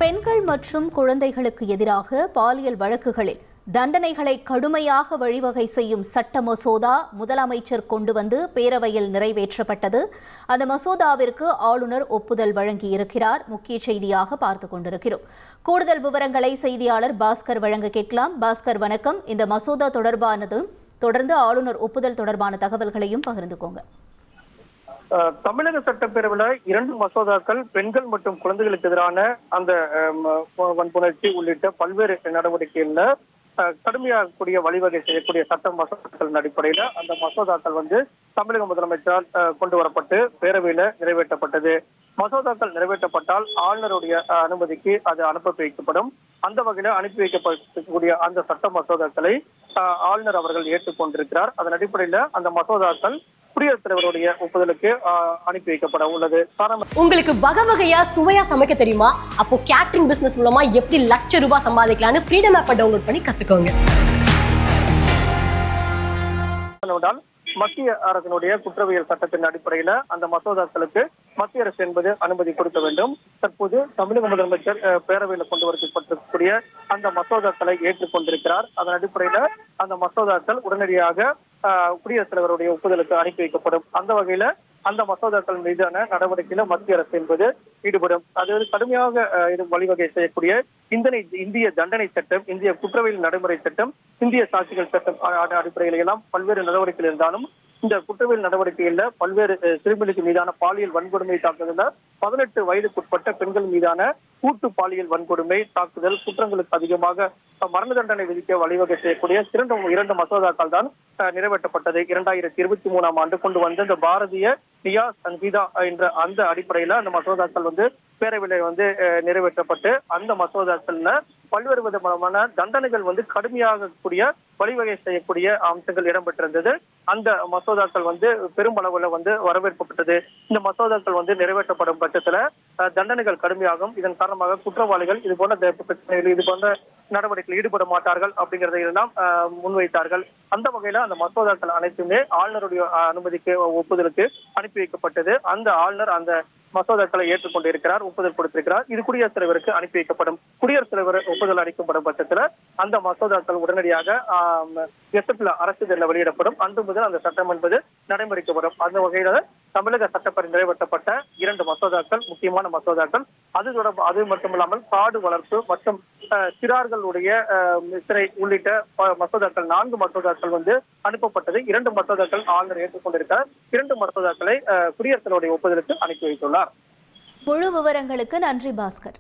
பெண்கள் மற்றும் குழந்தைகளுக்கு எதிராக பாலியல் வழக்குகளில் தண்டனைகளை கடுமையாக வழிவகை செய்யும் சட்ட மசோதா முதலமைச்சர் கொண்டு வந்து பேரவையில் நிறைவேற்றப்பட்டது. அந்த மசோதாவிற்கு ஆளுநர் ஒப்புதல் வழங்கியிருக்கிறார். முக்கிய செய்தியாக பார்த்துக் கொண்டிருக்கிறோம். கூடுதல் விவரங்களை செய்தியாளர் பாஸ்கர் வழங்க கேட்கலாம். பாஸ்கர் வணக்கம். இந்த மசோதா தொடர்பானதும் தொடர்ந்து ஆளுநர் ஒப்புதல் தொடர்பான தகவல்களையும் பகிர்ந்துக்கோங்க. தமிழக சட்டப்பேரவையில் 2 மசோதாக்கள் பெண்கள் மற்றும் குழந்தைகளுக்கு எதிரான அந்த வன்புணர்ச்சி உள்ளிட்ட பல்வேறு நடவடிக்கைகள்ல கடுமையாகக்கூடிய வழிவகை செய்யக்கூடிய சட்ட மசோதாக்களின் அடிப்படையில அந்த மசோதாக்கள் தமிழக முதலமைச்சரால் கொண்டு வரப்பட்டு பேரவையில நிறைவேற்றப்பட்டது. மசோதாக்கள் நிறைவேற்றப்பட்டால் ஆளுநருடைய அனுமதிக்கு அது அனுப்பி வைக்கப்படும். அந்த வகையில அனுப்பி வைக்கப்படக்கூடிய அந்த சட்ட மசோதாக்களை ஆளுநர் அவர்கள் ஏற்றுக்கொண்டிருக்கிறார். அதன் அடிப்படையில அந்த மசோதாக்கள் குடியரசுத் தலைவருடைய ஒப்புதலுக்கு அனுப்பி வைக்கப்பட உள்ளது. உங்களுக்கு வகை வகையா சுவையா சமைக்க தெரியுமா? அப்போ கேட்டரிங் பிசினஸ் மூலமா எப்படி லட்சம் ரூபாய் சம்பாதிக்கலாம்னு ஃப்ரீடம் ஆப்பை டவுன்லோட் பண்ணி கத்துக்கோங்க. மத்திய அரசினுடைய குற்றவியல் சட்டத்தின் அடிப்படையில அந்த மசோதாக்களுக்கு மத்திய அரசு என்பது அனுமதி கொடுக்க வேண்டும். தற்போது தமிழக முதலமைச்சர் பேரவையில் கொண்டு வரப்பட்டிருக்கக்கூடிய அந்த மசோதாக்களை ஏற்றுக்கொண்டிருக்கிறார். அதன் அடிப்படையில அந்த மசோதாக்கள் உடனடியாக குடியரசுத் தலைவருடைய ஒப்புதலுக்கு அனுப்பி வைக்கப்படும். அந்த வகையில அந்த மசோதாக்கள் மீதான நடவடிக்கையில மத்திய அரசு என்பது ஈடுபடும். அது கடுமையாக வழிவகை செய்யக்கூடிய இந்திய தண்டனை சட்டம், இந்திய குற்றவியல் நடைமுறை சட்டம், இந்திய சாட்சிகள் சட்டம் அடிப்படையில எல்லாம் பல்வேறு நடவடிக்கைகள் இருந்தாலும் இந்த குற்றவியல் நடவடிக்கைகள்ல பல்வேறு சிறுமிகளுக்கு மீதான பாலியல் வன்கொடுமை தாக்குதல 18 வயதுக்குட்பட்ட பெண்கள் மீதான கூட்டு பாலியல் வன்கொடுமை தாக்குதல் குற்றங்களுக்கு அதிகமாக மரண தண்டனை விதிக்க வழிவகை செய்யக்கூடிய 2 மசோதாக்கள் தான் நிறைவேற்றப்பட்டது. 2023ஆம் ஆண்டு கொண்டு வந்த இந்த பாரதிய நியா சங்கீதா என்ற அந்த அடிப்படையில அந்த மசோதாக்கள் பேரவையில நிறைவேற்றப்பட்டு அந்த மசோதாக்கள்ல பல்வேறு விதமான தண்டனைகள் கடுமையாக கூடிய வழிவகை செய்யக்கூடிய அம்சங்கள் இடம்பெற்றிருந்தது. அந்த மசோதாக்கள் பெருமளவுல வரவேற்கப்பட்டது. இந்த மசோதாக்கள் நிறைவேற்றப்படும் பட்சத்துல தண்டனைகள் கடுமையாகும். இதன் காரணமாக குற்றவாளிகள் இது போன்ற பிரச்சனைகள் இது போன்ற நடவடிக்கையில் ஈடுபட மாட்டார்கள் அப்படிங்கிறதை எல்லாம் முன்வைத்தார்கள். அந்த வகையில அந்த மசோதாக்கள் அனைத்துமே ஆளுநருடைய அனுமதிக்கு ஒப்புதலுக்கு அனுப்பி வைக்கப்பட்டது. அந்த ஆளுநர் அந்த மசோதாக்களை ஏற்றுக்கொண்டிருக்கிறார், ஒப்புதல் கொடுத்திருக்கிறார். இது குடியரசுத் தலைவருக்கு அனுப்பி வைக்கப்படும். குடியரசுத் தலைவர் ஒப்புதல் அளிக்கப்படும் பட்சத்துல அந்த மசோதாக்கள் உடனடியாக அரசிதழில் வெளியிடப்படும். அன்று முதல் அந்த சட்டம் என்பது நடைமுறைக்கு வரும். அந்த வகையில தமிழக சட்டப்பேரவை நிறைவேற்றப்பட்ட 2 மசோதாக்கள் முக்கியமான மசோதாக்கள். அது மட்டுமில்லாமல் காடு வளர்ப்பு மற்றும் சிறார்களுடைய சிறை உள்ளிட்ட மசோதாக்கள் 4 மசோதாக்கள் அனுப்பப்பட்டது. 2 மசோதாக்கள் ஆளுநர் ஏற்றுக்கொண்டிருக்கிறார். 2 மசோதாக்களை குடியரசுடைய ஒப்புதலுக்கு அனுப்பி வைத்துள்ளார். முழு விவரங்களுக்கு நன்றி பாஸ்கர்.